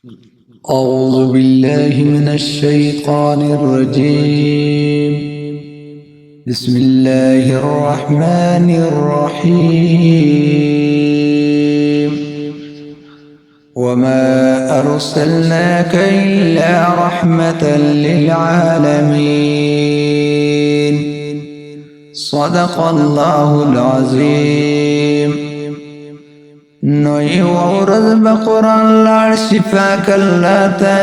أعوذ بالله من الشيطان الرجيم. بسم الله الرحمن الرحيم. وما أرسلناك إلا رحمة للعالمين. صدق الله العظيم. نوی ورد بقرآن لار شفا کلاتا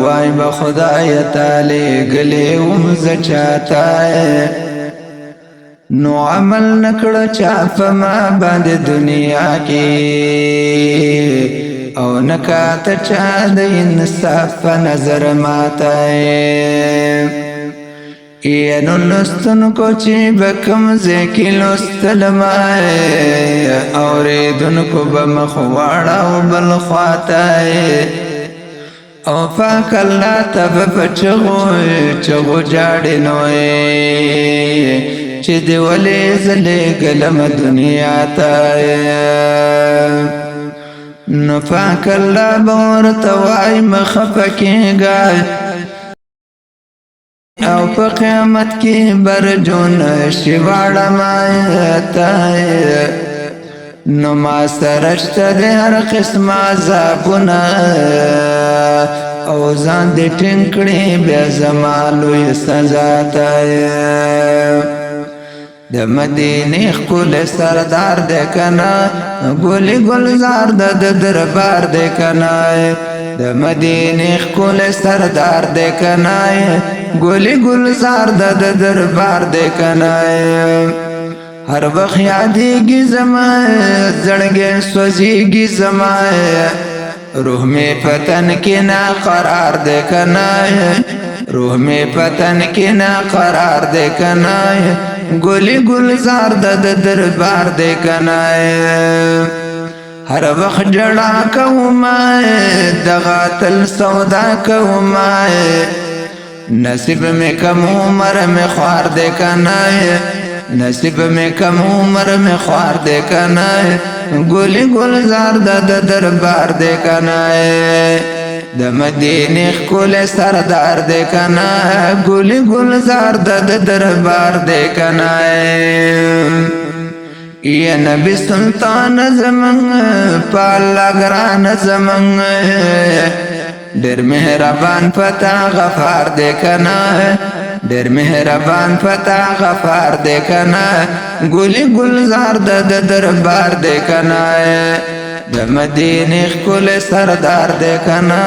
وائی بخدای تالی گلی ومزچاتا نو عمل نکڑ چاف ما باند دنیا کی او نکات چا د انصاف نظر ماتا اینو لستن کو چی بکم زیکی لستل مائے اوریدن کو بمخواڑا و بلخواتائے او فاک اللہ تب چغو جاڑی نوئے چی دیولی زلی گلم دنیا تائے نفاک اللہ بورتوائی مخفکی گائے او پا قیامت کی برجون شیواڑا مایتا نو ما سرشت دے ہر قسم عذابنا او زان دی ٹنکڑی بے زمالوی سزاتا د مدینی خکول سردار دے کنا گولی گلزار دا دربار دے کنا د مدینی خکول سردار دے کنا گولی گلزار دا دربار دے کنا ہر وقت یادی گی زمائے زڑگے سوزی گی زمائے روح میں پتن کی نا قرار دے کنا روح میں پتن کی نا قرار دے کنا گولی گلزار دا دربار دے کنا ہر وقت جڑا کہو مائے دغاتل سودا کہو مائے نصیب میں کم عمر میں خوار دے کنا نصیب میں کم عمر میں خوار دے کنا گولی گلزار دا دربار دے کنا د مدینی خکول سردار دے کنا گولی گلزار دا دربار دے کنا یا نبی سلطان زمان پالا گران زمان در مہربان فتح غفار دے کنا در مہربان فتح غفار دے کنا گولی گلزار دا دربار دے کنا د مدینی خکول سردار دے کنا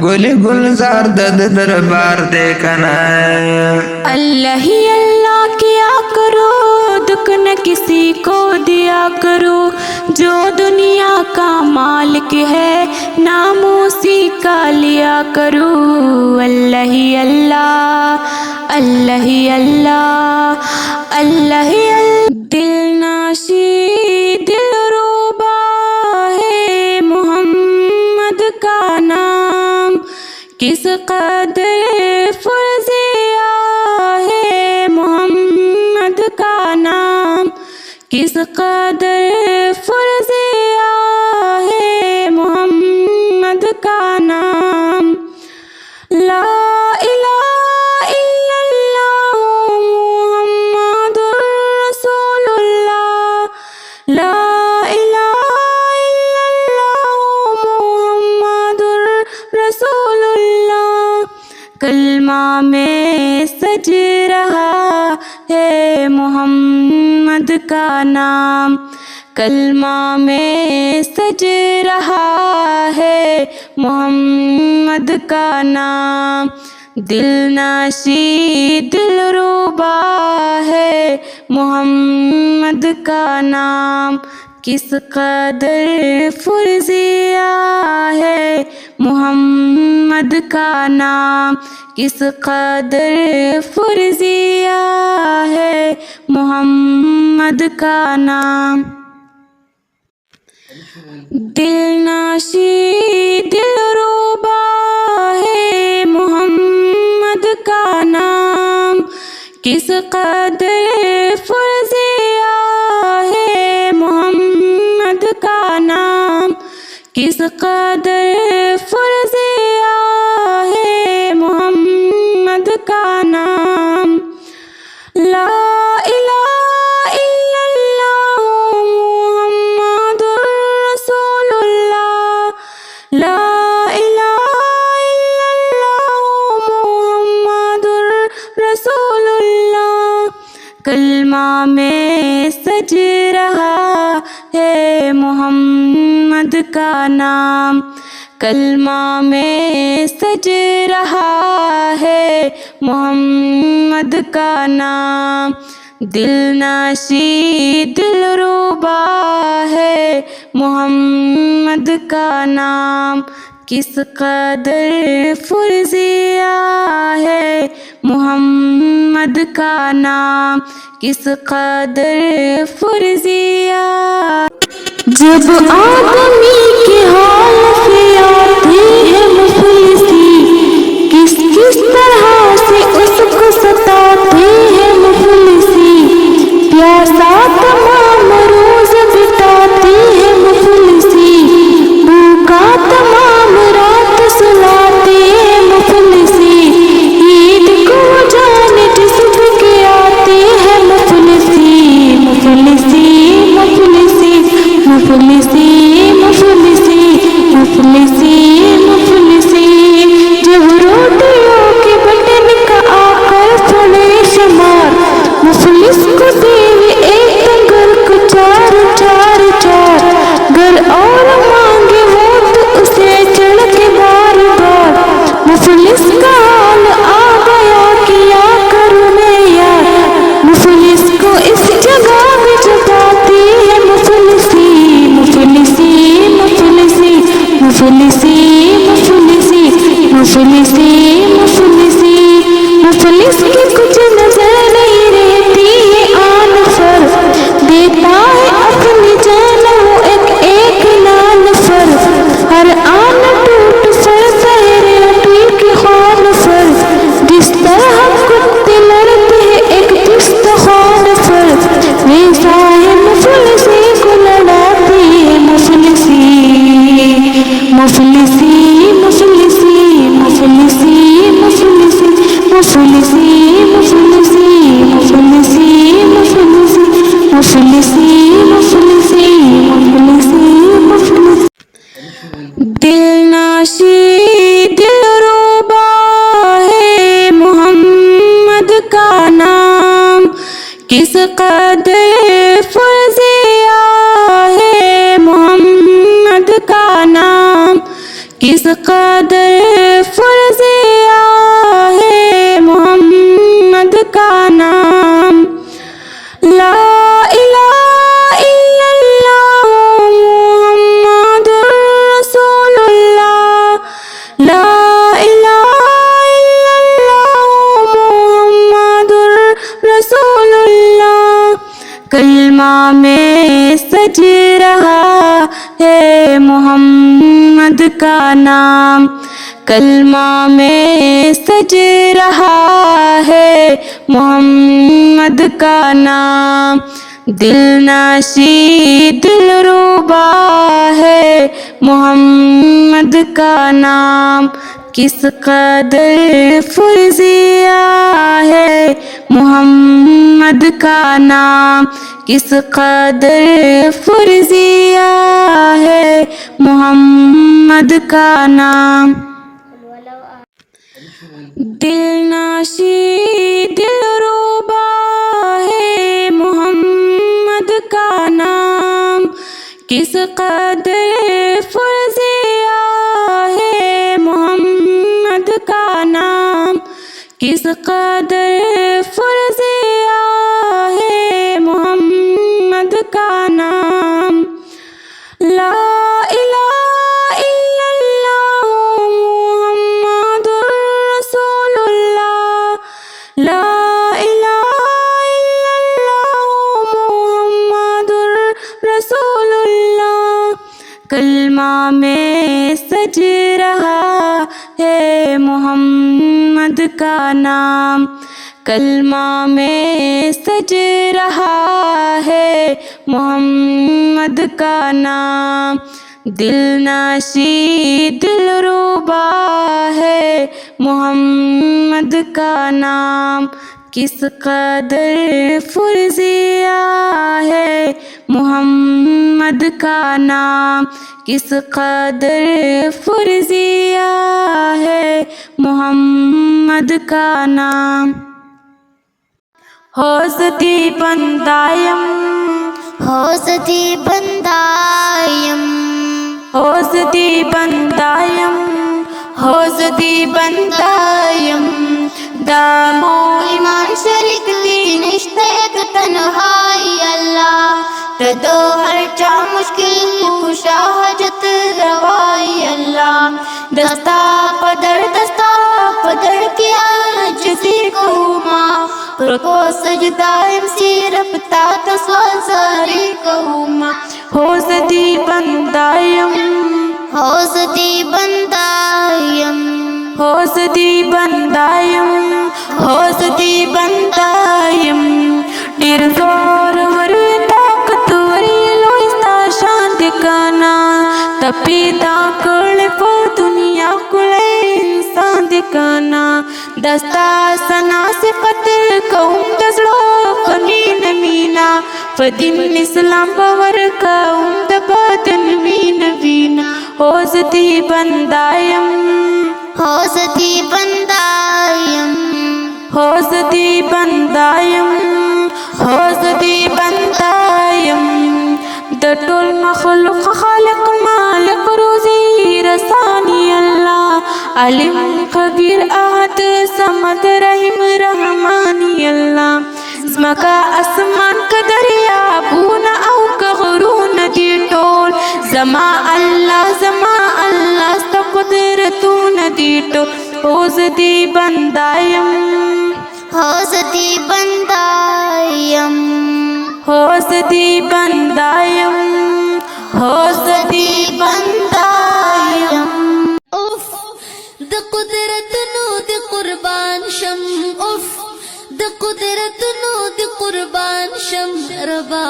گولی گلزار دا دربار دے کنا اللہ ہی اللہ کیا کرو دکھ نہ کسی کو دیا کرو جو دنیا کا مالک ہے نام اسی کا لیا کرو اللہ ہی اللہ اللہ ہی اللہ اللہ ہی اللہ دل ناشی دل روبا ہے محمد کا نام کس قدر فرضیہ ہے محمد کا نام کس قدر فرضیہ ہے محمد کا نام لا الہ الا اللہ محمد رسول اللہ لا الہ الا اللہ محمد رسول اللہ کلمہ میں سج رہا ہے محمد کا نام کلمہ میں سج رہا ہے محمد کا نام دل ناشی دل روبا ہے محمد کا نام کس قدر فرضیہ ہے محمد کا نام کس قدر فرضیہ ہے محمد کا نام دل ناشی دل روبا ہے محمد کا نام کس قدر فرضیہ ہے محمد کا نام کس کس قدر فرضیہ ہے محمد کا نام، لا الہ الا اللہ محمد رسول اللہ، لا الہ الا اللہ محمد رسول اللہ، کلمہ میں سج رہا ہے محمد کا نام، کلمہ میں سج رہا ہے محمد کا نام، دل نشی دل ربا ہے محمد کا نام، کس قدر فرضیہ ہے محمد کا نام، کس قدر فرضیہ۔ جب آدمی کے حال پہ آتی ہے مفلسی، کس کس طرح سے اس کو ستاتے ہیں مفلسی، پیاسا تمام روز بتاتی ہے مفلسی، بھوکا تمام رات سلاتے ہیں مفلسی، عید کو جان جسم کے آتے ہیں مفلسی، مفلسی مفلسی مفلسی مفلسی مفلسی مفلسی، جب روٹیوں کے بٹن کا آ کر پڑے شمار، مفلس کو دیوی ایک گھر کو چار چار چار، گھر اور مانگے وہ تو اسے چڑھ کے بار بار، مفلس کا حال آ گیا کیا کروں میں یار، مفلس کو اس جگہ بھی جگاتی ہے مفلسی، مفلسی مفلسی مفلسی مفلسی مفلسی مفلسی، مفلس کی کچھ نظر نہیں رہتی ہے آن پر، دیتا ہے اپنی جان وہ ایک ایک نان پر، ہر آن ٹوٹ سر سہرے ٹوٹ کے خوان پر، جس طرح کتے لڑتے ہیں ایک دستخوان پر، ویسا ہے مفلسی کو لڑاتی ہے مفلسی، مفلسی مفلسی مفلسی مفلسی مفلسی مفلسی مفلسی مفلسی مفلسی مفلسی مفلسی، دل نشی دل ربا ہے محمد کا نام، کس قدر فرضیہ ہے محمد کا نام، کس قدر فرضیہ ہے محمد کا نام، لا الہ الا اللہ محمد رسول اللہ، لا الہ الا اللہ محمد رسول اللہ، کلمہ میں سج رہا ہے محمد کا نام، کلمہ میں سج رہا ہے محمد کا نام، دل نشی دل ربا ہے محمد کا نام، کس قدر فرضیہ ہے محمد کا نام، کس قدر فرضیہ ہے محمد کا نام، دل نشی دل ربا ہے محمد کا نام، کس قدر فرضیہ ہے محمد کا نام، کس قدر فرضیہ ہے محمد کا نام، لا الہ الا اللہ محمد رسول اللہ، لا الہ الا اللہ محمد رسول اللہ، کلمہ میں سج رہا ہے محمد کا نام، کلمہ میں سج رہا ہے محمد کا نام، دل ناشی دل روبا ہے محمد کا نام، کس قدر فرزیہ ہے محمد کا نام، کس قدر فرزیہ ہے محمد کا نام۔ ہوستی بندایم ہوستی بندایم ہوستی بندایم ہوستی بندایم، دامو ایمان شریک دی نشتے ایک تنہائی اللہ، ردو ہر چا مشکل کشا حاجت روائی اللہ، دستا پدر کیا جسی کو ماں، رکو سجدہ امسی ربتا تسوال ساری کو ماں۔ ہوستی بندایم ہوستی بندایم ہوستی بندایم ہوستی بندایم، ډیر زور ور طاقت وری لوستا شان دکانا، تپیدا کړ په دنیا کړه انسان دکانا، دستا سنا صفت کوم دزړو فمین مینا، فدین اسلام باور کوم د بدن وین وینا۔ ہوستی بندایم ہوستی بندایم ہوستی بندایم ہوستی بندایم، د ټول مخلوق خالق مالک روزی رسانی اللہ، علیم خبیر احد صمد رحیم رحمانی اللہ، زمکا اسمان کا دریابونه او که غرونه دی ټول زما الله ستا قدرتونه دی ټول۔ ہوستی بندایم ہوستی بندایم ہوستی بندایم ہوستی بندایم۔ اف د قدرت نو د قربان شم، اف د قدرت نو د قربان شم ربا،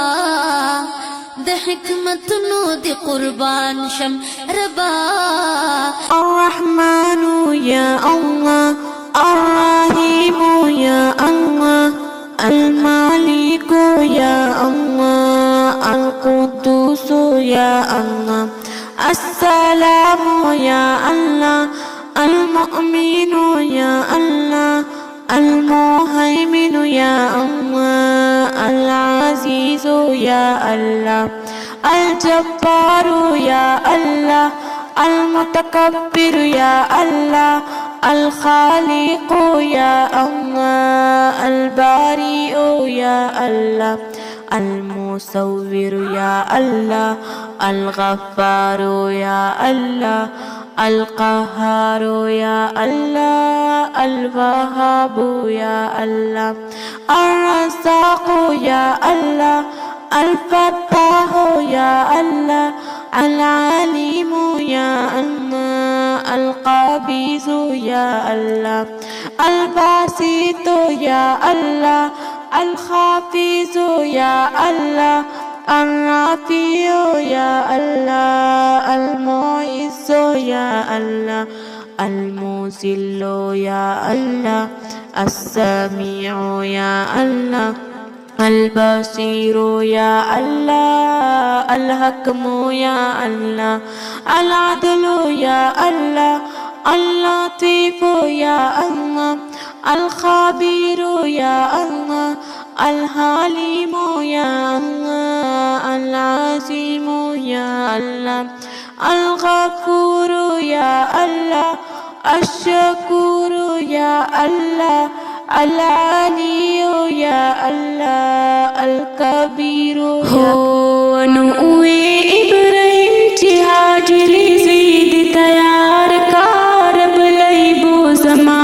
د حکمت نو د قربان شم ربا۔ الرحمن یا اللہ الرحیم یا اللہ المالک یا اللہ القدوس یا اللہ السلام یا اللہ المؤمن یا اللہ المهيمن یا اللہ العزیز یا اللہ الجبار یا اللہ المتکبر یا اللہ الخالق یا اللہ البارئ یا اللہ المصور یا اللہ الغفار یا اللہ القہار یا اللہ الوہاب یا اللہ الرزاق یا اللہ الفتاح یا اللہ العلیم یا اللہ القابض یا اللہ الباسط یا اللہ الخافض یا اللہ الرافع یا اللہ المعز یا اللہ المذل یا اللہ السمیع یا اللہ البصیر یا اللہ الحکم یا اللہ العدل یا اللہ اللطیف یا اللہ الخبیر یا اللہ الحلیم یا اللہ العظیم یا اللہ الغفور یا اللہ الشکور یا اللہ العلی یا اللہ الکبیر یا ونوئے ابراہیم چی حاجری زید تیار کارب لیبو زما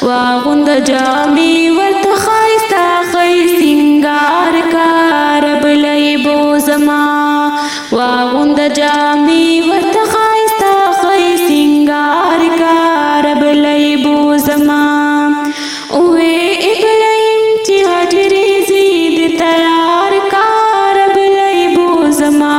واغند جامی ورت خائستا خی سنگار کارب لیبو زما واغند جامی ورت خائستا خی سنگار کارب لیبو زما اوے ابراہیم چی حاجری زید تیار کارب لیبو زما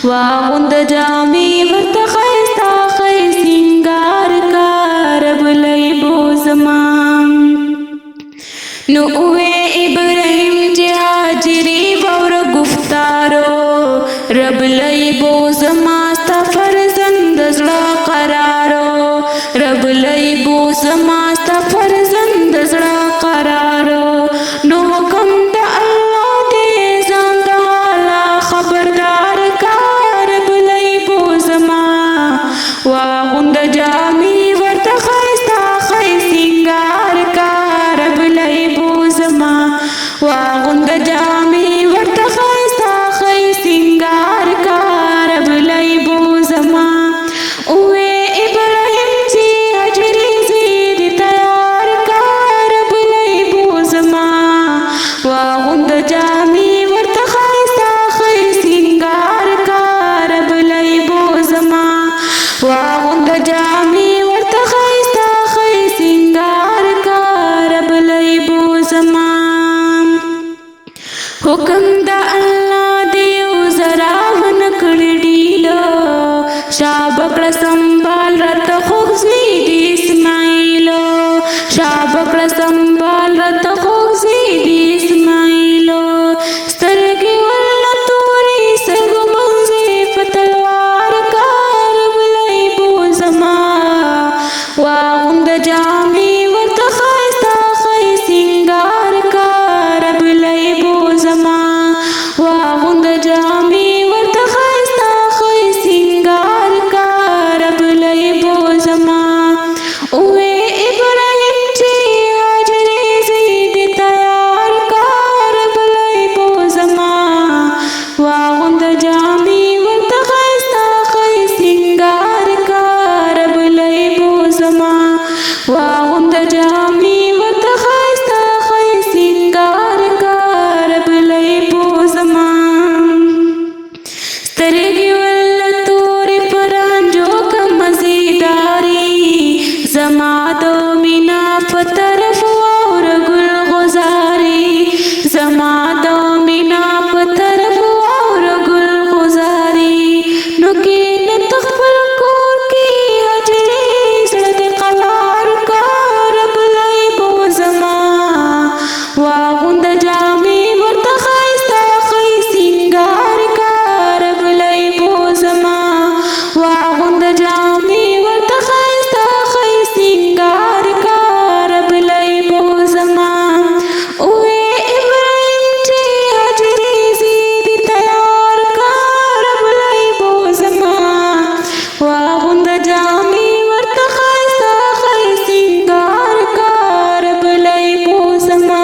واغوند جامې ورته ښایسته ښې سینګار کا رب لیبو زما نو اوے ابراہیم چې حاجری وور گفتارو رب لیبو زما ستا فرزند زړه قرارو رب لیبو زما ستا فرزند زړه قرارو نو حکم د الله دې ځان د حاله خبردار کا رب لیبو زما واغوند جامې ورته ښایسته ښې سینګار کا رب لیبو زما واغوند جامې ورته ښایسته ښې سینګار کا رب لیبو زما اوے ابراہیم چې حجرې زید تیار کا رب لیبو زما واغوند جامې ورته ښایسته ښې سینګار کا رب لیبو زما واغوند جامې ورته ښایسته ښې سینګار کا رب لیبو زما حکم د الله دیو زرا ونکړی ډیلو شابکړه سنبال رت خوږزوی دی اسماعیلو شابکړه سنبال رت خوږزوی دی اسماعیلو سترګې ورله تورې سرګو منځې په تلوار کا رب لیبو زما واغوند جامې ورته ښایسته ښې سینګار کا رب لیبو زما واغوند جامې ورته ښایسته ښې سینګار کا رب لیبو زما اوے ابراہیم چې حاجرې زید تیار کا رب لیبو زما واغوند جامې ورته ښایسته ښې سینګار کا رب لیبو زما واغوند جامې ورته ښایسته ښې سینګار کا رب لیبو زما سترګې ولله تورې پرانجو که مزیداري زما د مینا په طرف واوره ګل غزاري زما د مینا په طرف واوره ګل غزاري نو کینت خپل کور کې حجرې زړه دې قرار کا رب لیبو زما واغوند جامې ورته ښایسته ښې سینګار کا رب لیبو زما واغوند جامې ورته ښایسته ښې سینګار کا رب لیبو زما اوے ابراہیم چې حجرې زید تیار کا رب لیبو زما واغوند جامې ورته ښایسته ښې سینګار کا رب لیبو زما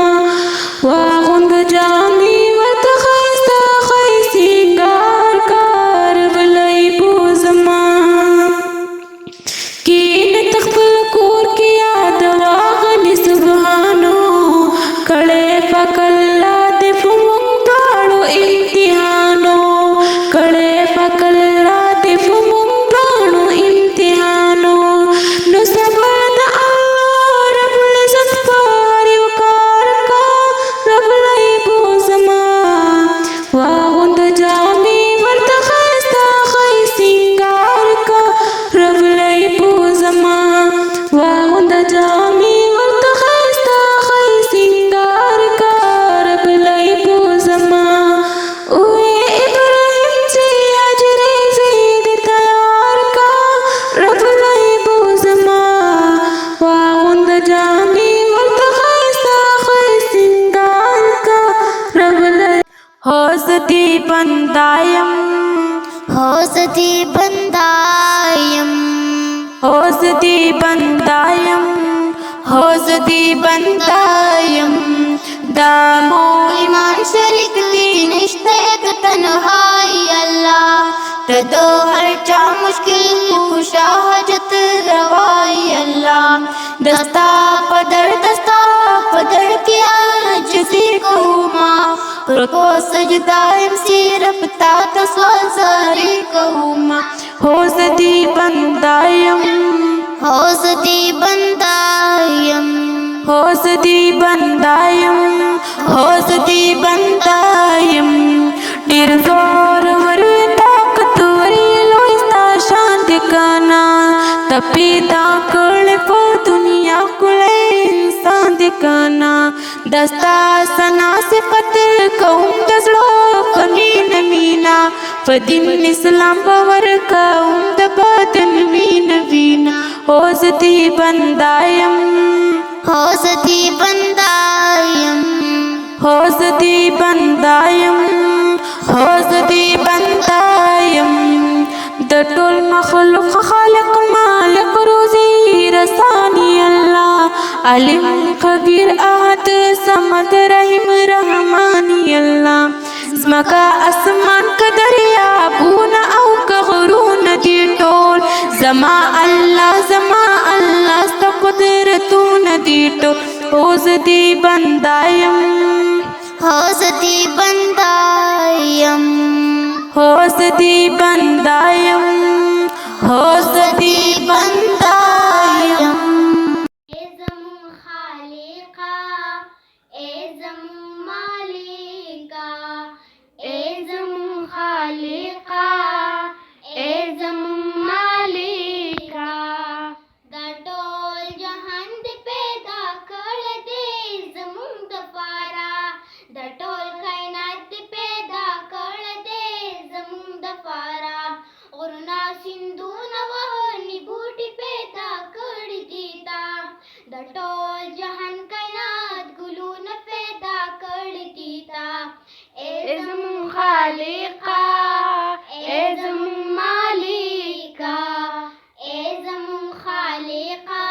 واغوند جامې ورته ښایسته ښې سینګار کا رب لیبو زما کینت خپل کور کې یاد واغلی سبحانو کړې پاک الله دې په موږ دواړو امتحانو کړې پاک الله دې په موږ دواړو امتحانو نو صبر د الله رب العزت پر یو کار کا رب لیبو زما واغوند جامې ورته ښایسته ښې سینګار کا رب لیبو زما واغوند جامې ورته ښایسته ښې سینګار کا رب لیبو زما اوے ابراہیم چې حجرې زید تیار کا رب لیبو زما واغوند جامې ورته ښایسته ښې سینګار کا رب لیبو حوزتی بندایم حوزتی بندایم حوزتی بندایم حوزتی بندایم دامو ایمان شریک دی نشته یک تنهایی الله تدو هر چا مشکل کشا حاجت روائی اللہ دستا پدر کی عاجزی کہوما رکو سجدہ امسی ربتا تسوال زاری کہوما حوزتی بندایم حوزتی بندایم حوزتی بندایم حوزتی بندایم ډیر زور ور طاقت دستا سنا صفت کوم دزړه فمین مینا فدین اسلام باور کوم د بدن وین وین اوزتی بندایم حوزتی بندایم حوزتی بندایم حوزتی بندایم د ټول مخلوق خالق مالک روزی رسانی الله علیم خبیر احد صمد رحیم رحمانی الله زمکا اسمان کا دریابونه او که غرونه دی ټول زما الله ستا قدرتونه دی ټول حوزتی بندایم حوزتی بندایم حوزتی بندایم حوزتی بندایم اے زمون خالقا اے زمون مالکا اے زمون خالقا اے زمون مالکا دا ټول جهان دې پیدا کړ دې زمون د پارا دا ټول کائنات دې پیدا کړ دې زمون د پارا غرنا سندونه وهني بوټي پیدا کړی دي تا د ټول جهان کائنات ګلونه پیدا کړی دي تا اے زمون خالقا اے زمون مالکا اے زمون خالقا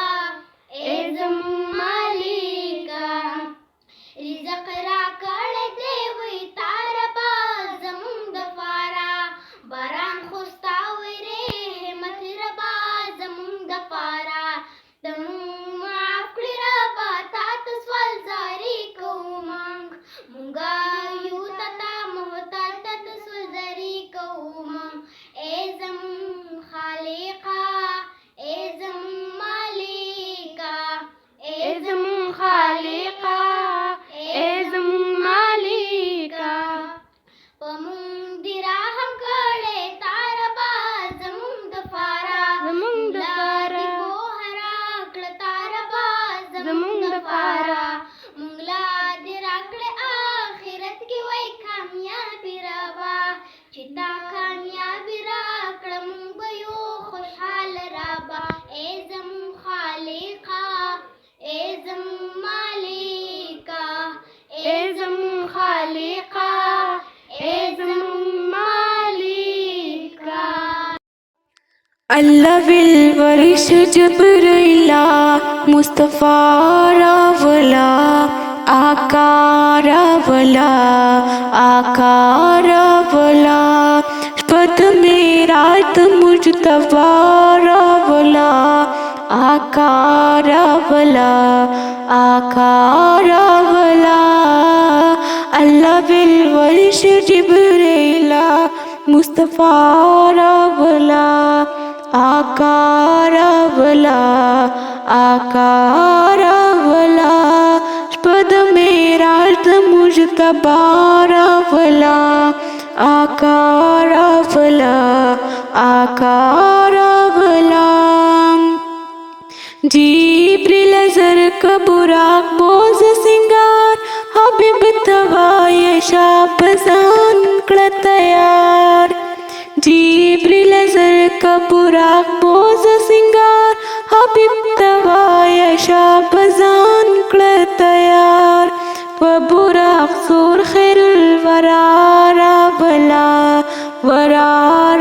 اے زمون مالکا رزق را کړی دی وی تار با زمون د پارا باران خوستا رحمت ربا زمون د پارا دمون معاف کړی ربا تا ته سوال زاری کوو مونږه یو تا محتاج تا ته سوال زاری کوو اے زمون خالقا اے زمون مالکا اے زمون خالقا اے زمون مالکا پمون دی راهم کړه تار با زمون د پارا زمون د پارا بوهرا کړه تار با زمون د پارا مونږلا دی راکړه آخرت کې وای کامیابی روا چې تا کامیابی راکړه مونږ به یو خوشحال رابا اے زمون خالقا اے زمون مالکا اے زمون خالقا اے زمون مالکا الله بالورش جبرائیلا مصطفی راولا آقا راولا آقا راولا شپت میرات مجتبی راولا آقا راولا آقا راولا الله بالورش جبرائیلا مصطفی راولا آقا راولا آقا راولا شپد میراج مجتبی راولا آقا راولا آقا راولا جبریل زر کبراق بوز سنگار حبیب توای شاپ زان کړه تیار جبریل زر کبراق بوز سنگار حبیب توای شاپ زان کړه تیار و براق سور خیر الورا راولا ورا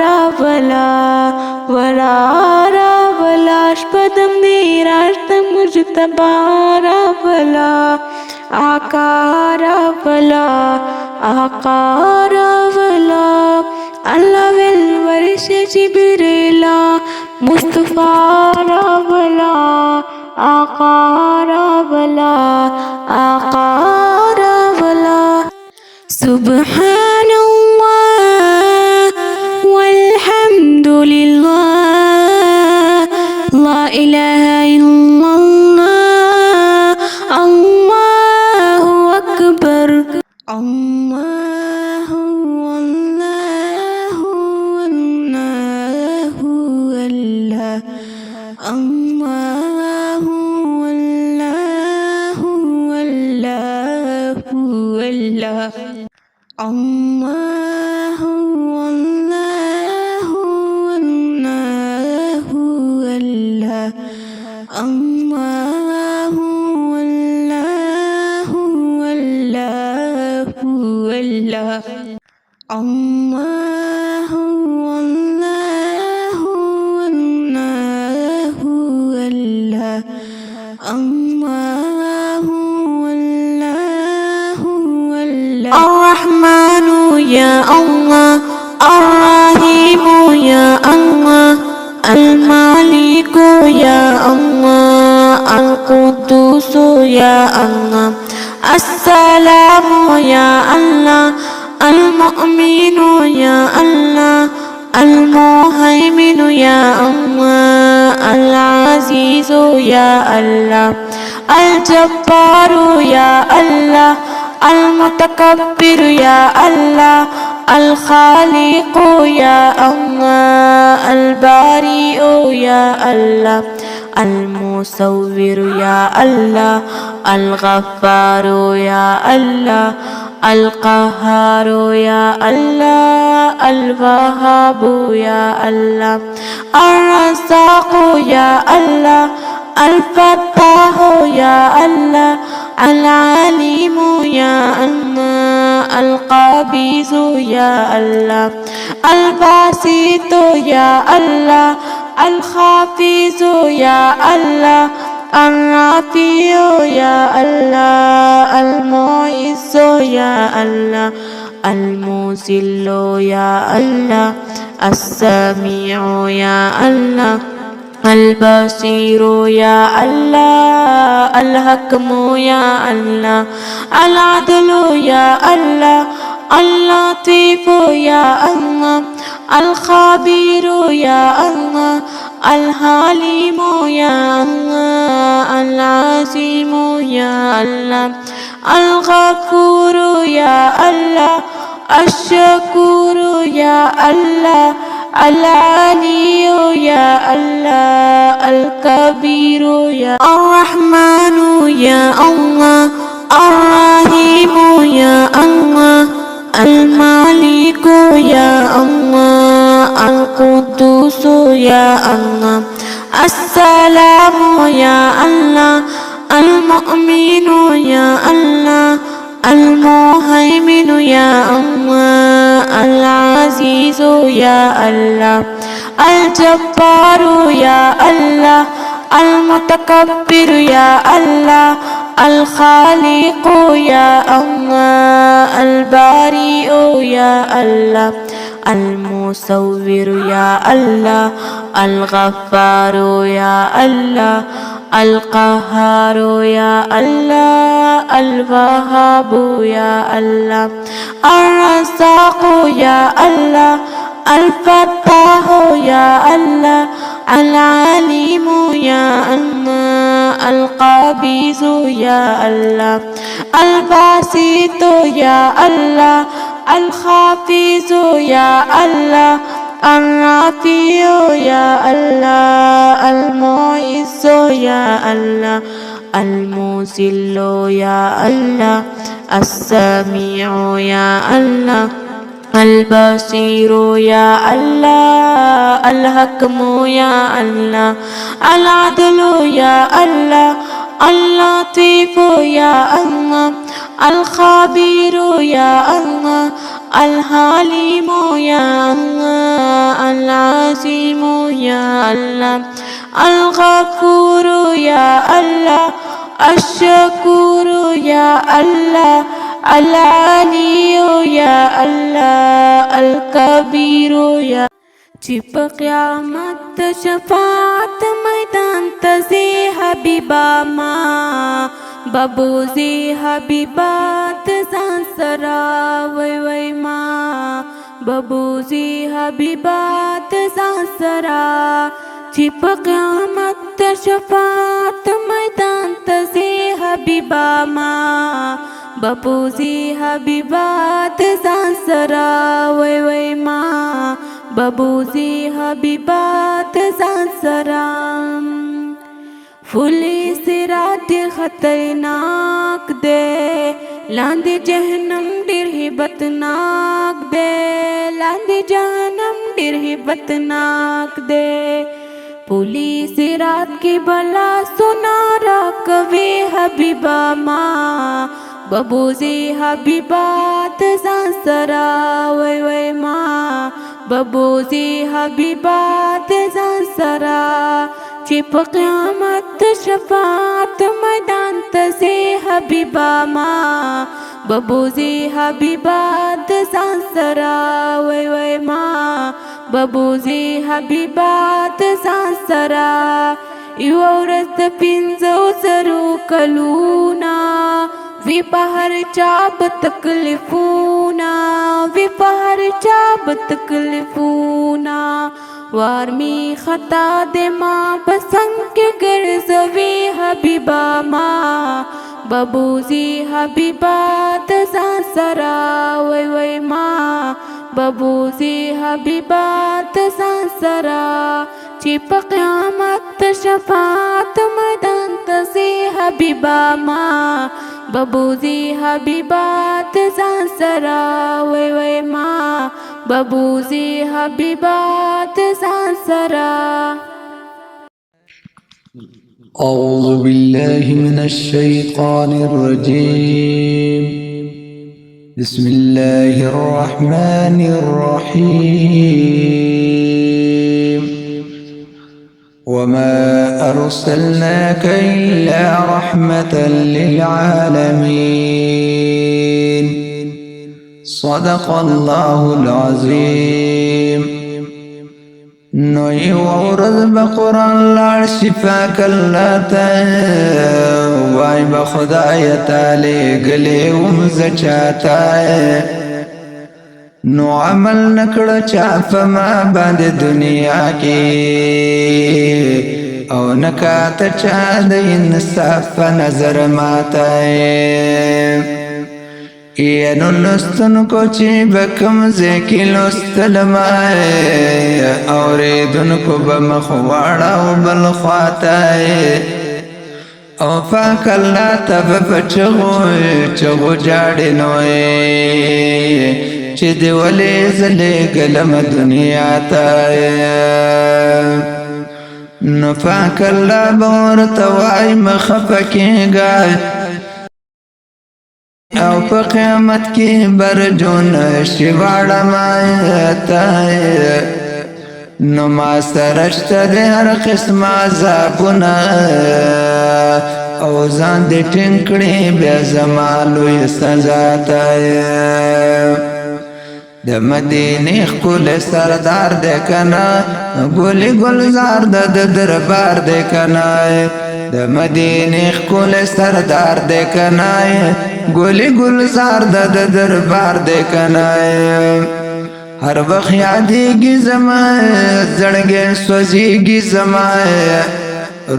راولا ورا راولا شپد میراج ته مجتبی راولا آقا راولا آقا راولا الله والورش جبريلا مصطفى راولا آقا راولا آقا راولا سبحان الله والحمد لله لا إله إلا الله الله أكبر الله والله والله الله الله والله والله الله الله والله والله الله الله والله والله والله الله والله والله والله الله والله والله الرحمن يا الله الرحيم يا الله المالك يا الله القدوس يا الله السلام يا الله المؤمن يا الله المهيمن يا الله العزيز يا الله الجبار يا الله المتكبر يا الله الخالق يا الله البارئ يا الله المصور يا الله الغفار يا الله القهار يا الله الوهاب يا الله الرزاق يا الله الفتاح يا الله العليم يا الله القبيض يا الله الباسط يا الله الخافض يا الله الرفيع يا الله المعز يا الله المذل يا الله السميع يا الله البصير يا الله الحكم يا الله العدل يا الله اللطيف يا الله الخبير يا الله الحليم يا الله العظيم يا الله الغفور يا الله الشكور يا الله العلي يا الله الكبير يا الرحمن يا الله الرحيم يا الله المالك يا الله القدوس يا الله السلام يا الله المؤمن يا الله المهيمن يا الله العزيز يا الله الجبار يا الله المتكبر يا الله الخالق يا الله البارئ يا الله المصور يا الله الغفار يا الله القهار يا الله الوهاب يا الله الرزاق يا الله الفتاح يا الله العليم يا الله القبيض يا الله الباسط يا الله الخافض يا الله الرفيع يا الله المعز يا الله المذل يا الله السميع يا الله البصير يا الله الحكم يا الله العدل يا الله اللطيف يا الله الخبير يا الله الحليم يا الله العظيم يا الله الغفور يا الله الشكور يا الله العلي يا الله الكبير يا چې په قیامت شفاعت میدان ته ځې حبیبا ما ببوزي حبیبات ځان سره وای وای ما ببوزي حبیبات ځان سره چې په قیامت شفاعت میدان ته ځې حبیبا ما ببوزي حبیبات ځان سره وای وای ما ببوزي حبیبات ځان سره فولی صراط خطرناک دے لاندې جهنم ډېر هیبتناک دی لاندې جهنم ډېر هیبتناک دی پولیس رات کی بلا سنا را کوي حبیبا ما ببوزي حبیبا د ځان سره وای وای ما ببوزي حبیبا د ځان سره چې په قیامت شفاعت میدان ته سي حبیبا ما ببوزي حبیبا د ځان سره وای وای ما ببوزي حبیبا د ځان سره یو ورځ د 500 کلونه وی په هر چا به تکلیفونه وی په هر چا به تکلیفونه وار می خطا دے ماں بسنگ کے گرزوی حبیبا ماں ببوزی حبیبا دزان سرا وی وی ماں ببوزی حبیبا دزان سرا چی پا قیامت شفاعت میدان تزی حبیبا ماں ببوزی حبیبا دزان سرا وی وی ماں ببوزی حبیبا دزان سرا أعوذ بالله من الشيطان الرجيم بسم الله الرحمن الرحيم وما أرسلناك إلا رحمة للعالمين صدق الله العظيم نو یو ورځ به قرآن لاړ شفا کله ته وای به خدای تعالی ګلې وم زه چاته نو عمل نکړه چا په ما باندې دنیا کې او نکاته چا د انصاف نظر ماته اینو لستن کو چی بکم زیکی لستل مائے اوریدن کو بمخواڑا و بلخواتائے او فاک اللہ تب چغو جاڑی نوئے چی دیولی زلی گلم دنیا تائے نو فاک اللہ بورتوائی مخفکی گائے او په قیامت کې برجون شواړه ماته نو ما سرشته د هر قسم عذابونه او ځان دې ټینګړې بیا زما لوی سزا ته د مدینه خپل سردار دې کنا ګل گلزار د دربار دې کنا د مدینه خپل سردار دې کنا ګل گلزار د دربار دې کنا هر وخت یادېږي زما زړګې سوځېږي زما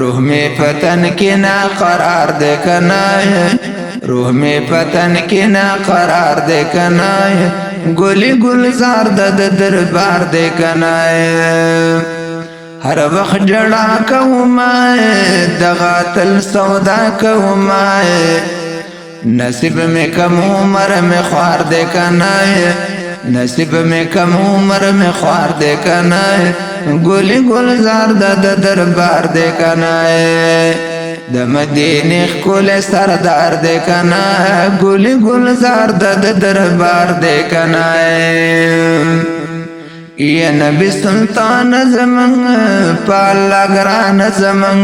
روح می پتن کې نا قرار دې کنا روح می پتن کې نا قرار دې کنا ګل گلزار د دربار دې کنا هر وخت جڑا کوما دغه تل سودا کوما نصیب میں کم عمر میں خوار دے کنا نصیب میں کم عمر میں خوار دے کنا گلی گلزار د دربار دے کنا د مدینه خپل سردار دے کنا گلی گلزار د دربار دے کنا یا نبی سلطان زمن پالا گران زمن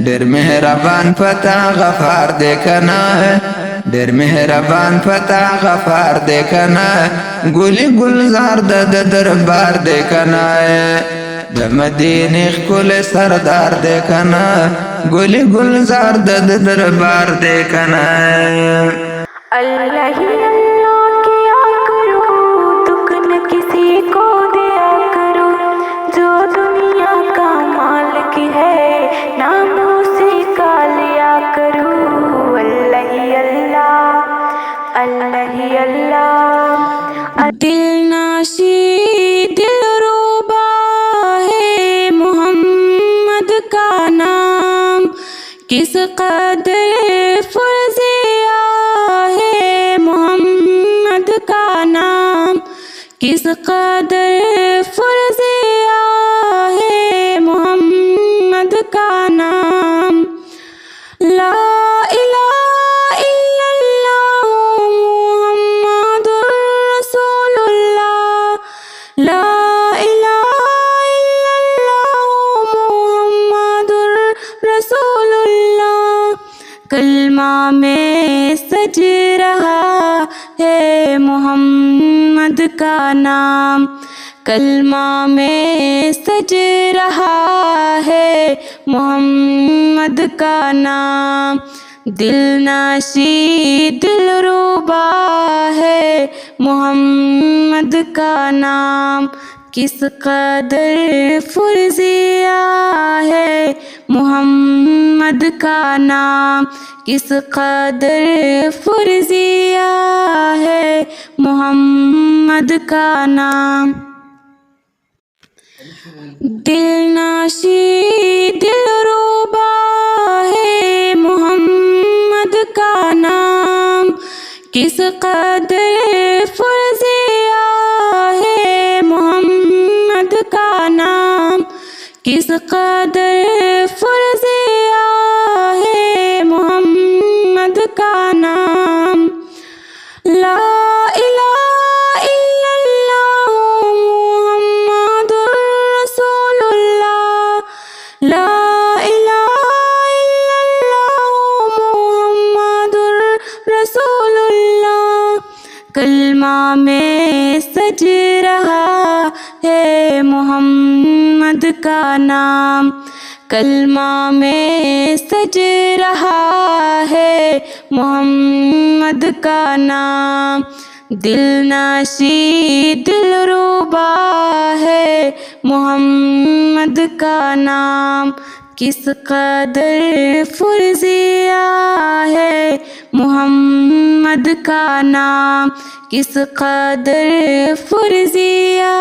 ډېر مهربان پتا غفار دې کنا ډېر مهربان پتا غفار دې کنا ګل گلزار د دربار دې کنا د مدینه خپل سردار دې کنا ګل گلزار د دربار دې کنا اللہ ہی اللہ کیا کرو دکھ نہ کسی کو دیا کرو جو دنیا کا مالک ہے نام اسی کا لیا کرو اللہ ہی اللہ اللہ ہی اللہ دل ناشی دل روبا ہے محمد کا نام کس قدر فرض کس قدر فرضیہ ہے محمد کا نام لا الہ الا اللہ محمد رسول اللہ لا الہ الا اللہ محمد رسول اللہ کلمہ میں سج رہا ہے محمد کا نام کلمہ میں سج رہا ہے محمد کا نام دل ناشی دل روبا ہے محمد کا نام کس قدر فرضیہ ہے محمد کا نام کس قدر فرضیہ ہے محمد کا نام دل ناشی دل روبا ہے محمد کا نام کس قدر فرضیہ ہے محمد کا نام کس قدر فرضیہ ہے محمد کا نام لا الہ الا اللہ محمد رسول اللہ لا الہ الا اللہ محمد رسول اللہ کلمہ میں سج رہا ہے محمد کا نام کلمہ میں سج رہا ہے محمد کا نام دل ناشی دل روبا ہے محمد کا نام کس قدر فرضیہ ہے محمد کا نام کس قدر فرضیہ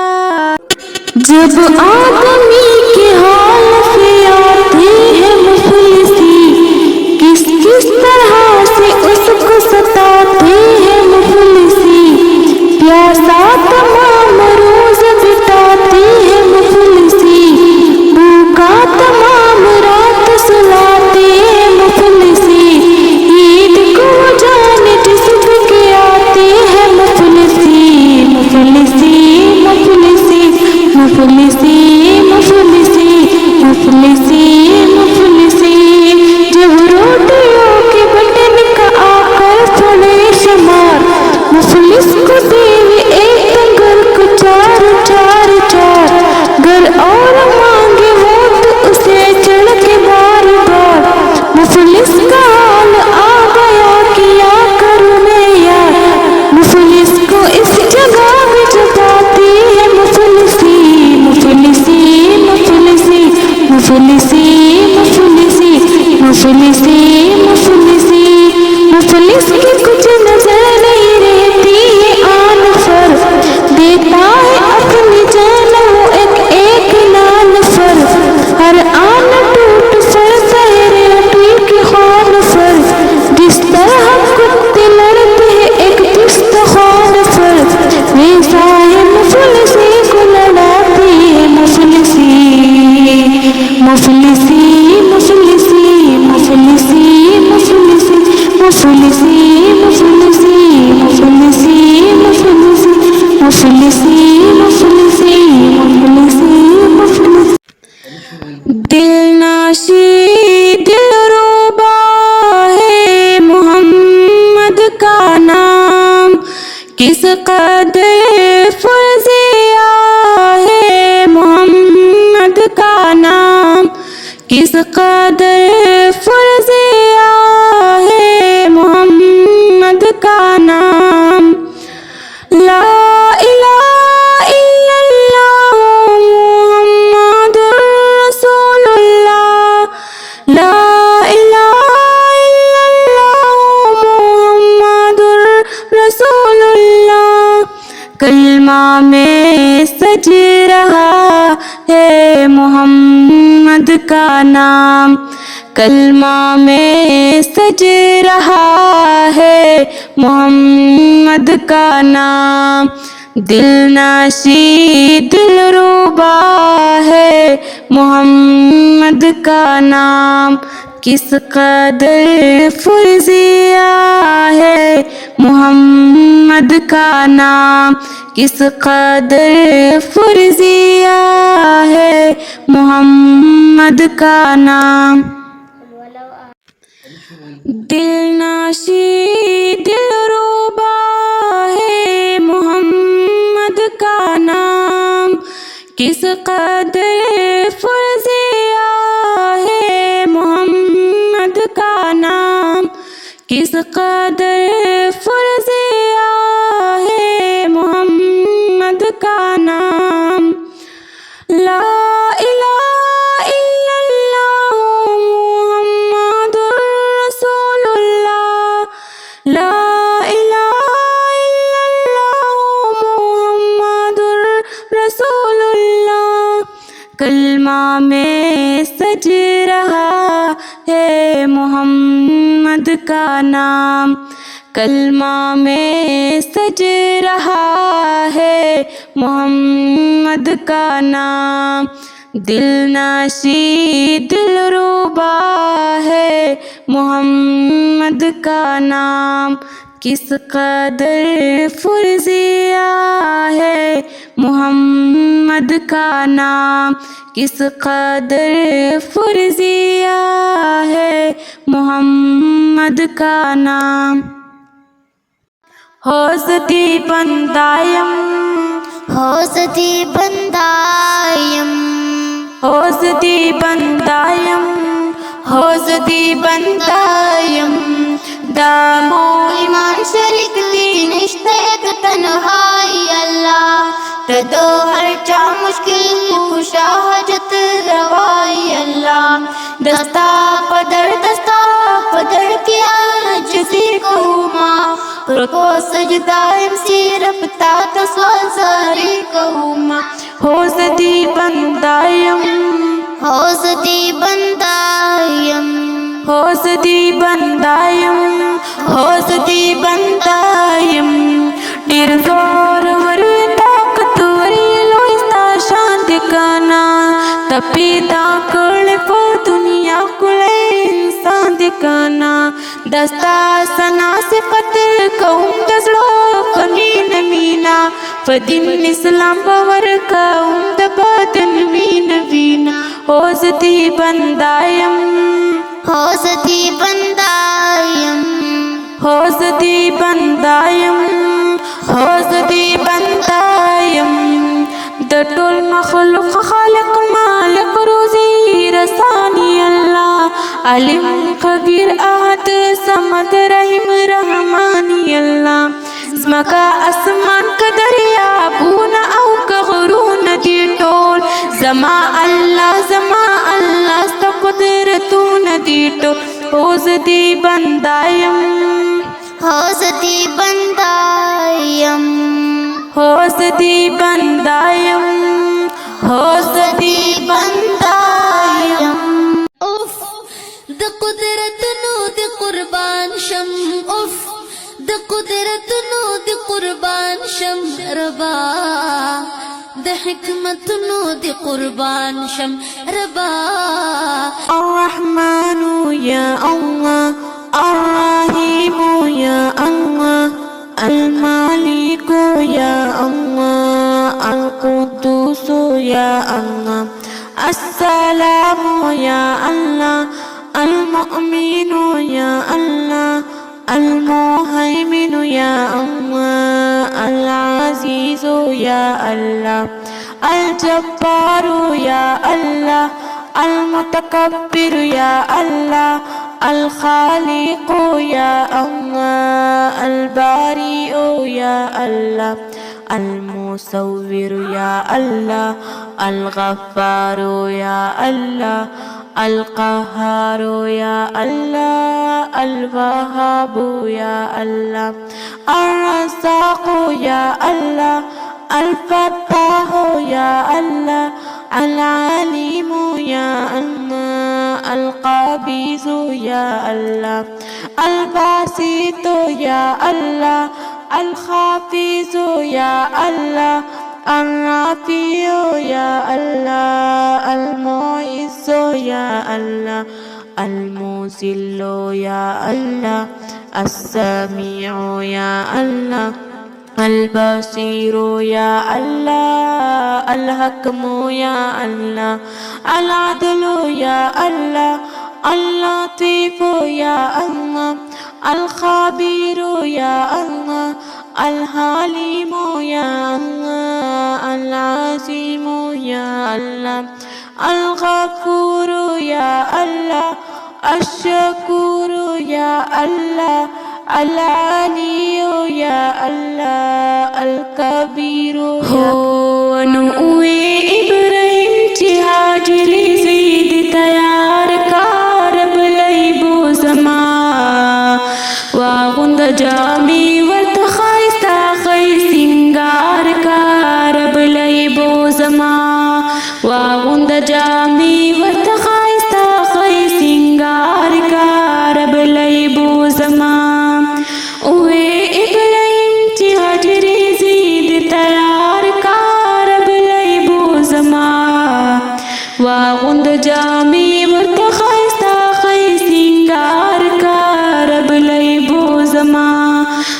جب آدمی کے حال پہ آتی ہے مفلسی کس کس طرح سے اس کو ستاتے ہیں مفلسی پیاسا تمام روز بتاتے ہیں مفلسی بھوکا تمام رات سلاتے ہیں مفلسی عید کو جان جسم کے آتے ہیں مفلسی مفلسی مفلسی مفلسی مفلسی مفلسی مفلسی جب روٹیوں کے بٹن کا آ کر پڑے شمار مفلس کو دیوی ایک ڈنگر کو چار چار چار گھر اور مانگے وہ تو اسے چڑھ کے بار بار مفلس کا حال آ گیا کیا کروں میں یار مفلس کو اس جگہ بھی جگاتی ہے مفلسی مفلسی مفلسی مفلسی مفلسی مفلسی مفلسی مفلس کی کچھ نظر نہیں رہتی ہے آن پر دیتا ہے اپنی جان وہ ایک ایک نان پر ہر آن ٹوٹ سر سہرے ٹوٹ کے خوان پر جس طرح کتے لڑتے ہیں ایک پست خوان پر ویسا ہے مفلسی کو لڑاتی ہے مفلسی مفلسی مفلسی مفلسی مفلسی مفلسی مفلسی مفلسی مفلسی مفلسی مفلسی مفلسی دل ناشی دل روبا ہے محمد کا نام کس قدر فرضیہ ہے محمد کا نام کس قدر فرضیہ ہے محمد کا نام لا الہ الا اللہ محمد رسول اللہ لا الہ الا اللہ محمد رسول اللہ کلمہ میں سج رہا ہے محمد کا نام کلمہ میں سج رہا ہے محمد کا نام دل ناشی دل روبا ہے محمد کا نام، کس قدر فرزیہ ہے محمد کا نام، کس قدر فرزیہ ہے محمد کا نام۔ دل ناشی دل روبا ہے محمد کا نام، کس قدر فرزیہ ہے محمد کا نام، کس قدر فرزیہ ہے محمد کا نام۔ لا الہ الا اللہ محمد رسول اللہ، لا الہ الا اللہ محمد رسول اللہ، کلمہ میں سج رہا ہے محمد کا نام، کلمہ میں سج رہا ہے محمد کا نام۔ دل ناشی دل روبا ہے محمد کا نام، کس قدر فرزیہ ہے محمد کا نام، کس قدر فرزیہ ہے محمد کا نام۔ ہوزتی بندایم ہوزتی بندایم ہوزتی بندایم ہوزتی بندایم، دامو ایمان شریک دین اشتے ایک تنہائی اللہ، تدو ہر چا مشکل کشا حاجت روائی اللہ، دستا پدر کیا جسی کہوما، رکو سجدہ امسی ربتا تسوال ساری کہوما۔ ہوزتی بندایم ہوزتی بندایم ہوزتی بندایم ہوزتی بندایم، ډیر زور ور طاقت وری لوستا شان دکانا، تپیدا کړ په دنیا کله انسان دکانا، دستا سنا صفت کوم دزړو فمین مینا، فدین اسلام باور کوم د بدن مین وینا۔ ہوزتی بندایم ہوزتی بندایم ہوزتی بندایم ہوزتی بندایم، د ټول مخلوق خالق مالک روزی رسانی اللہ، علیم خبیر احد صمد رحیم رحمانی اللہ، زمکا اسمان کا دریابون او کا غرون دی ټول، زما اللہ ستا قدرتون دی ټول۔ ہوزتی بندایم ہوزتی بندایم ہوزتی بندایم ہوزتی بندایم۔ اف د قدرت نو د قربان شم، اف د قدرت نو د قربان شم ربا، د حکمت نو د قربان شم ربا۔ الرحمن یا اللہ، الرحیم یا اللہ، المالک یا اللہ، القدوس یا اللہ، السلام یا اللہ، المؤمن یا اللہ، المهيمن یا اللہ، العزیز یا اللہ، الجبار یا اللہ، المتکبر یا اللہ، الخالق یا اللہ، البارئ یا اللہ، المصور یا اللہ، الغفار یا اللہ، القہار یا اللہ، الوہاب یا اللہ، الرزاق یا اللہ، الفتاح یا اللہ، العلیم یا اللہ، القابض یا اللہ، الباسط یا اللہ، الحافظ يا الله الرافع يا الله المعز يا الله المذل يا الله السميع يا الله البصير يا الله الحكم يا الله العدل يا الله اللطيف يا الله الخبير يا الله الحليم يا الله العظيم يا الله الغفور يا الله الشكور يا الله العلي يا الله الكبير هو نوے ابراہیم چی حاجری زید تیار کارب لیبو زما واغند جامی ورت خائستا خی سنگار کارب لیبو زما واغند جامی ورت خائستا خی سنگار کارب لیبو زما اوے ابراہیم چی حاجری زید تیار کارب لیبو زما واغند جامی ورت خائستا خی سنگار کارب لیبو زما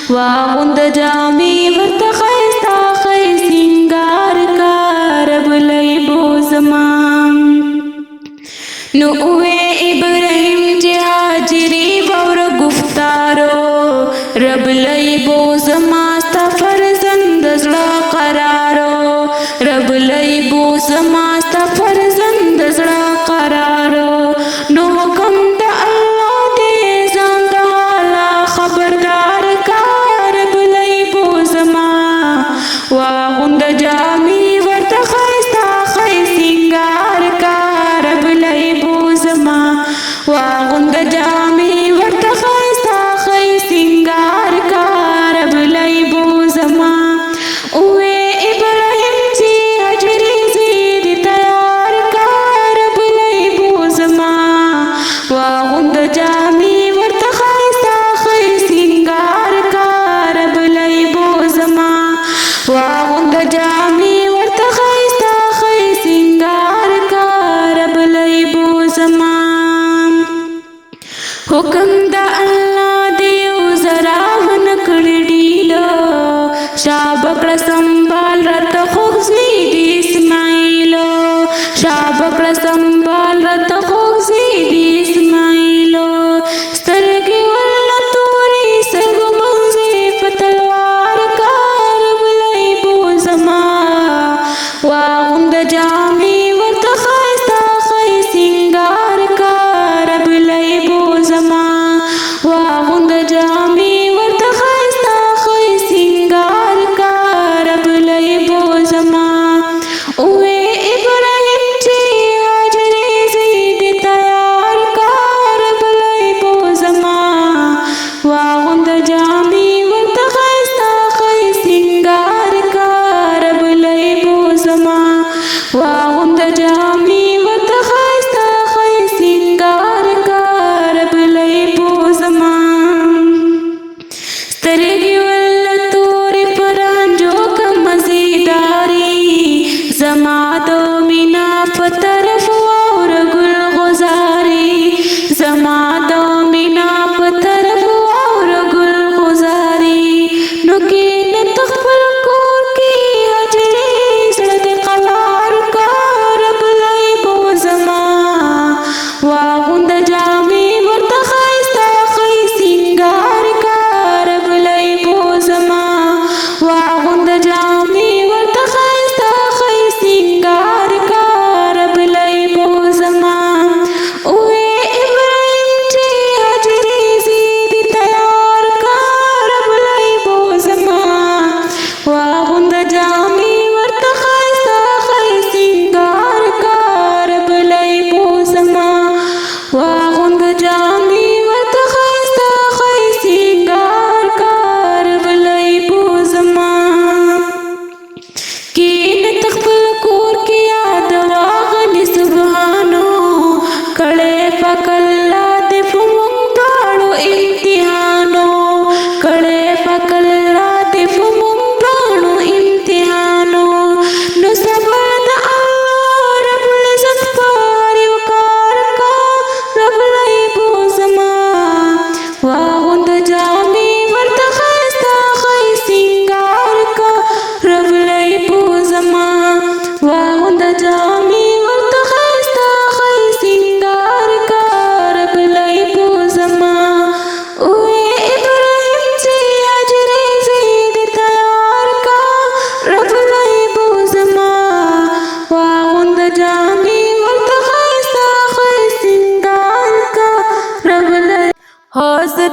واغند جامی ورت خائستا خی سنگار کارب لیبو زما نو اوے ابراہیم چی حاجری بور گفتارو رب لیبو زما ستا فرزند زړه قرارو رب لیبو زما ستا فرزند زړه قرارو نو حکم د الله دې ځان د حاله خبردار کا رب لیبو زما واغوند جامی ورته ښایسته ښی سینګار کا رب لیبو زما واغوند جامی ورته ښایسته ښی سینګار کا رب لیبو زما اوے ابراہیم چی حجری زید تیار کا رب لیبو زما واغوند جامی ورت خائستا خی سنگار کا رب لیبو زما واغوند جامی ورت خائستا خی سنگار کا رب لیبو زما حکم دا اللہ دیو ذرا ونکڑ ڈیلو شابکڑ سنبال رت خوزی دی اسماعیلو شابکڑ سنبال رت خوزی دی اسماعیلو سترگی والله توری سرگو منزی فتلوار کا رب لیبو زما واغوند جامی ورت خائستا خی سنگار کا رب لیبو زما واغوند جامی ورت خائستا خی سنگار کا رب لیبو زما اوے ابراہیم چی حاجری زید تیار کا رب لیبو زما واغوند جامی ورت خائستا خی سنگار کا رب لیبو زما واغوند جامی ورت خائستا خی سنگار کا رب لیبو زما سترگی والله توری پرانجو کم مزیداری زما دو مینا پطرف اور گل غزاری زما دو مینا پطرف اور گل غزاری نکین تخفل کور کی حجری زرد قلار کا رب لیبو زما واغوند جامی ورت خائستا خی سنگار کا رب لیبو زما واغوند جامی ورت خائستا خی سنگار کا رب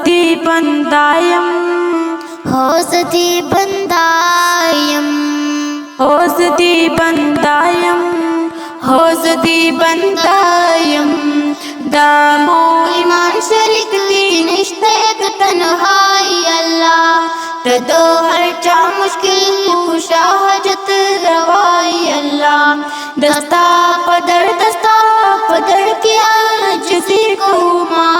دی بندایم حوز دی بندایم حوز دی بندایم حوز دی بندایم دامو ایمان شریک دی نشته ایک تنہائی اللہ تدو ہر چا مشکل خوشا حاجت روائی اللہ دستا پدر کی عاجزی کہوما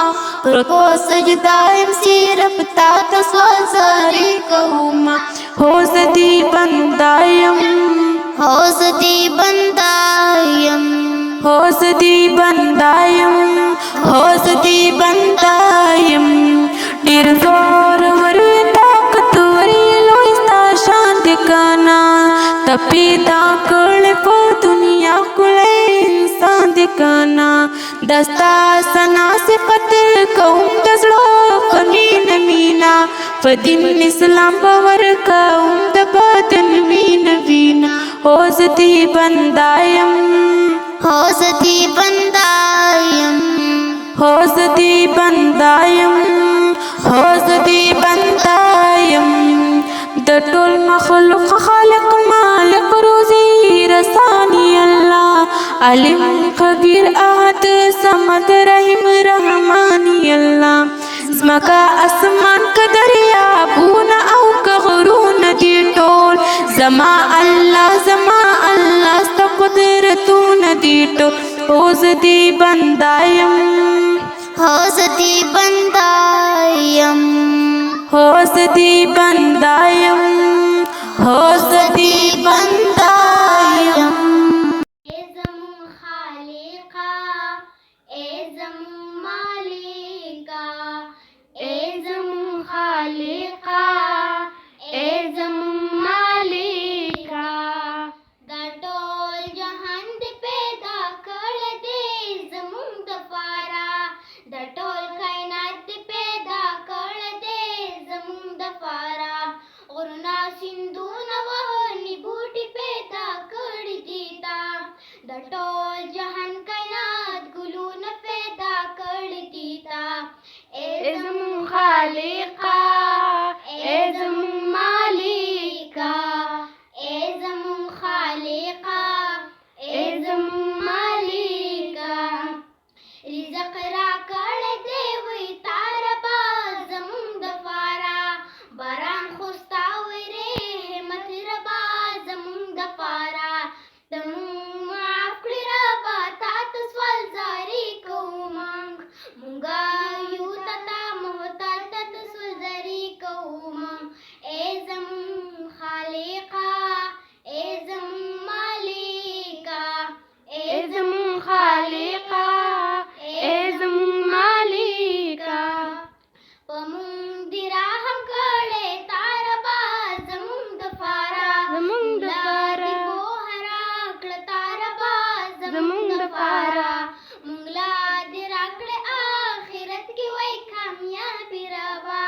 رکو سجدہ امسی رفتا تسوال زاری کہوما حوز دی بندایم حوز دی بندایم حوز دی بندایم حوز دی بندایم ډیر زور ورې طاقت ورې لوی ستا شان دې کانا ته پیدا کړې په دنیا ښکلی انسان دې کانا دستا ثنا صفت کوم د زړه په مینه مینا په دین اسلام باور کوم د باطن وینه وینه حوز دی بندایم حوز دی بندایم حوز دی بندایم حوز دی بندایم د ټول مخلوق خالق مالک روزي رسانی الله علیم خبیر احد صمد رحیم رحمانی الله زمکا اسمان که دریابونه او که غرونه دي ټول زما الله ستا قدرتونه دي ټول حوز دی بندایم حوز دی بندایم حوز دی بندایم حوز دی بندایم اے زمون خالقا اے زمون مالکا اے زمون خالقا اے زمون مالکا دا ټول جهان دې پیدا کړ دې زمون دپاره دا ټول کائنات دې پیدا کړ دې زمون دپاره غرونه سیندونه وهني بوټي پیدا کړي دي تا دا ټول جهان کائنات ګلونه پیدا کړي دي تا اے زمون خالقا اے زمون مالکا اے زمون خالقا اے زمون مالکا رزق را کړ دې وي تار با زمون دپاره باران خوستا وره همت ربا زمون دپاره تمون معاف کړی ربا تا ته سوال زاری کوو مونږه یو تا محتاج ته سوال زاری کوو اے زمون خالقا اے زمون مالکا اے زمون خالقا اے زمون مالکا پمون دی راهم کړه تار با زمون دپاره زمون دپاره کوهرا کړه تار با زمون دپاره مونږ لا دی راکړه آخرت کې وای کامیابی روا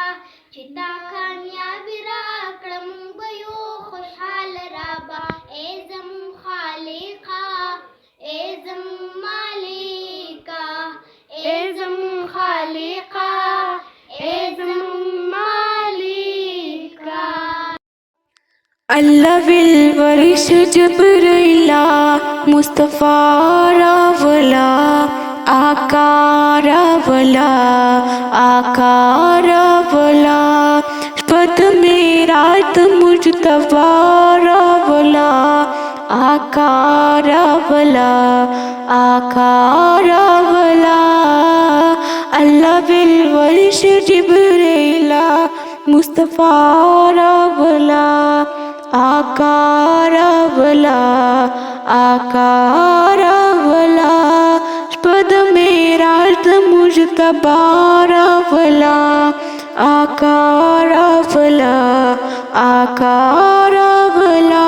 چې تا کامیابی راکړه مونږ به یو خوشحال رابا اے زمون خالقا اے زمون مالکا اے زمون خالقا اے زمون مالکا الله بالورش جبرائیلا مصطفیٰ راولا آقا راولا آقا راولا شپد میرات مجتبا راولا آقا راولا آقا راولا الله بالورش جبرائیلا مصطفیٰ راولا آقا راولا آقا راولا شپد میرات مجتبا راولا آقا راولا آقا راولا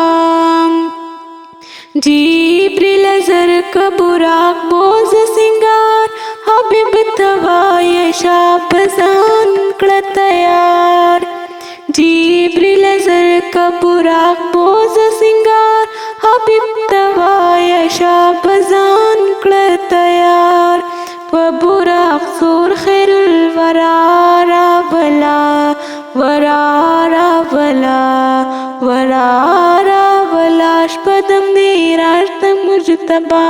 جبریل زر کبراک بوز سنگار حبیب توای شاپ زان کړه تیار جبریل زر کبراک بوز سنگار حبیب توای شاپ زان کړه تیار په براق سور خیر الورا راولا شپد میراج د مجتبا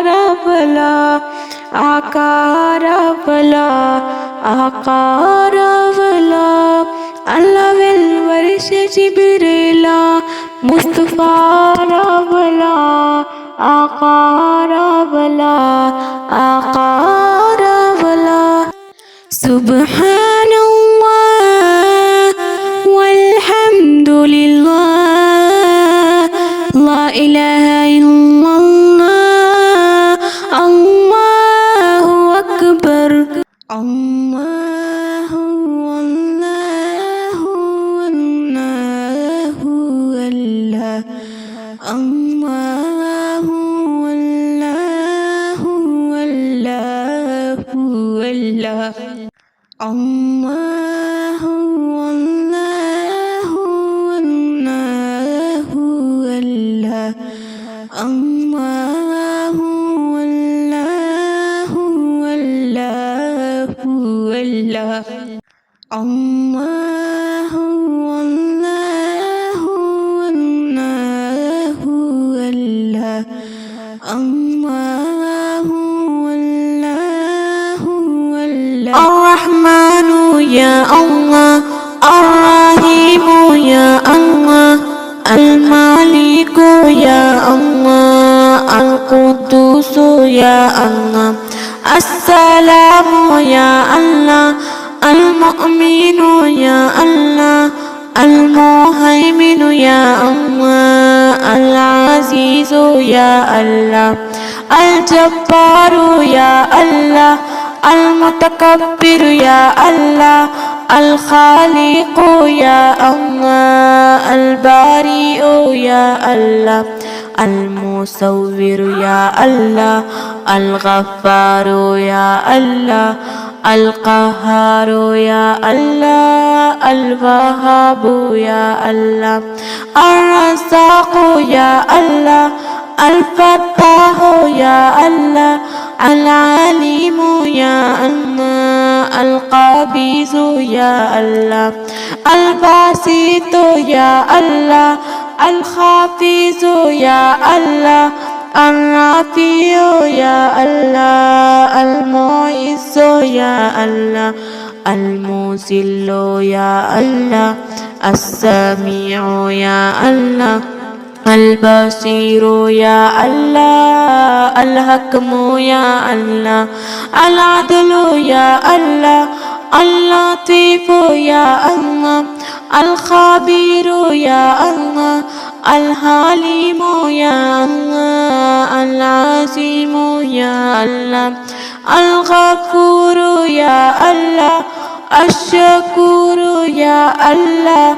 راولا آقا راولا الله ویل ورشه جبریلا مصطفی راولا آقا راولا سبحان الله والحمد لله لا إله إلا الله الله أكبر الله والله والله الله الله والله والله والله الله والله والله والله الله والله والله والله الله والله والله والله الله والله والله الرحمن يا الله الرحيم يا الله المالك يا الله القدوس يا الله السلام يا الله المؤمن يا الله المهيمن يا الله العزيز يا الله الجبار يا الله المتكبر يا الله الخالق يا الله البارئ يا الله المصور يا الله الغفار يا الله القهار يا الله الوهاب يا الله الرزاق يا الله الفتاح يا الله العليم يا الله القابض يا الله الباسط يا الله الخافض يا الله الرافع يا الله المعز يا الله المذل يا الله السميع يا الله البصير يا الله الحكم يا الله العدل يا الله اللطيف يا الله الخبير يا الله الحليم يا الله العظيم يا الله الغفور يا الله الشكور يا الله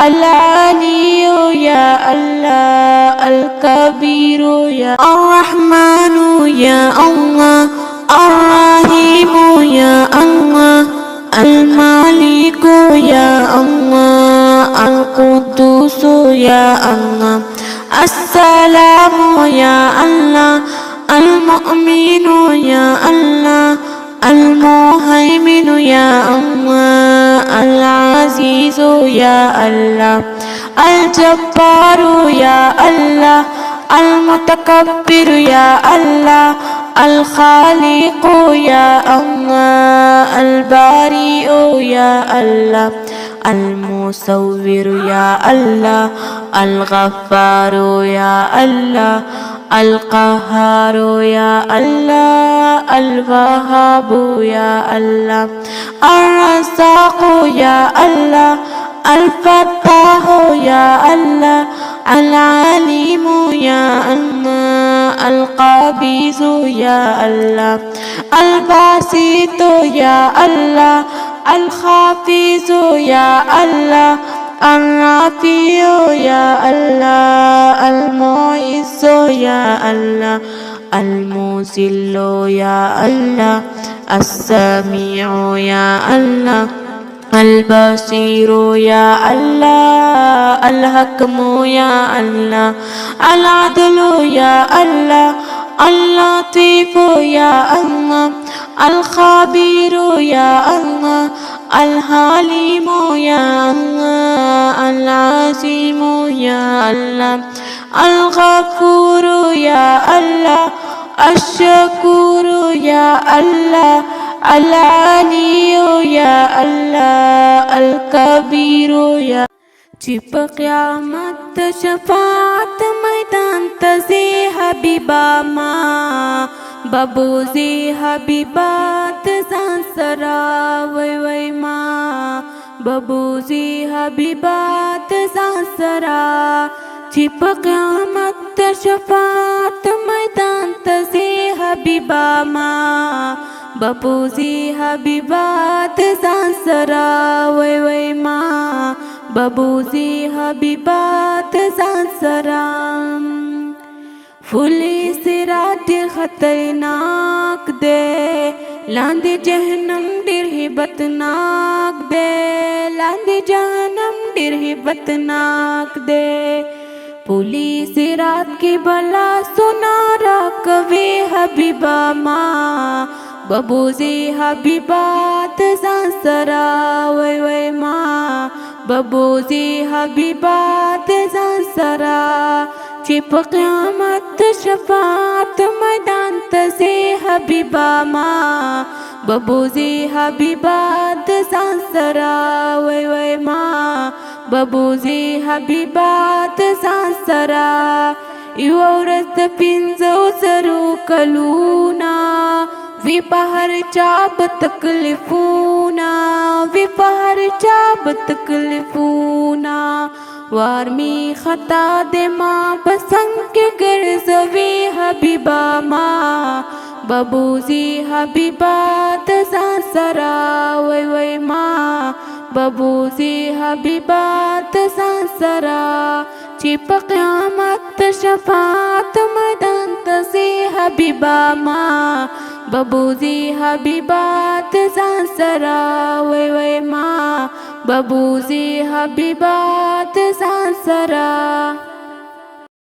العلي يا الله الكبير يا الرحمن يا الله الرحيم يا الله المالك يا الله القدوس يا الله السلام يا الله المؤمن يا الله المهيمن يا الله العزيز يا الله الجبار يا الله المتكبر يا الله الخالق يا الله البارئ يا الله المصور يا الله الغفار يا الله القهار يا الله الوهاب يا الله الرزاق يا الله الفتاح يا الله العليم يا الله القابض يا الله الباسط يا الله الخافض يا الله الرافع يا الله المعز يا الله المذل يا الله السميع يا الله البصير يا الله الحكم يا الله العدل يا الله اللطيف يا الله الخبير يا الله الحليم يا الله العظيم يا الله الغفور يا الله الشكور يا الله العلي يا الله الكبير يا چې په قیامت شفاعت میدان ته ځې حبیبا ما ببوزي حبیبا ته ځان سره وای وای ما ببوزي حبیبا ته ځان سره چې په قیامت شفاعت میدان ته ځې حبیبا ما ببوزي حبیبا ته ځان سره وای وای ما ببوزي حبیبا ته ځان سره فولی صراط خطرناک دے لاندې جهنم ډېر هیبتناک دے لاندې جهنم ډېر هیبتناک دے پولی صراط کی بلا سنا را کوي حبیبا ما ببوزي حبیبا ته ځان سره وای وای ما ببوزي حبیبا ته ځان سره چې په قیامت شفاعت میدان ته ځې حبیبا ما ببوزي حبیبا ته ځان سره وای وای ما ببوزي حبیبا ته ځان سره یوه ورځ د 500 کلونه وی په هر چا به تکلیفونه وی په هر چا به تکلیفونه وار می خطا دے ما پسنگ کے گرزوی حبیبا ما ببوزی حبیبا تزان سرا وی وی ما ببوزی حبیبا تزان سرا چی پا قیامت شفاعت میدان تزی حبیبا ما ببوزی حبیبا تزان سرا وی وی ما ببوزي حبيبات ځان سره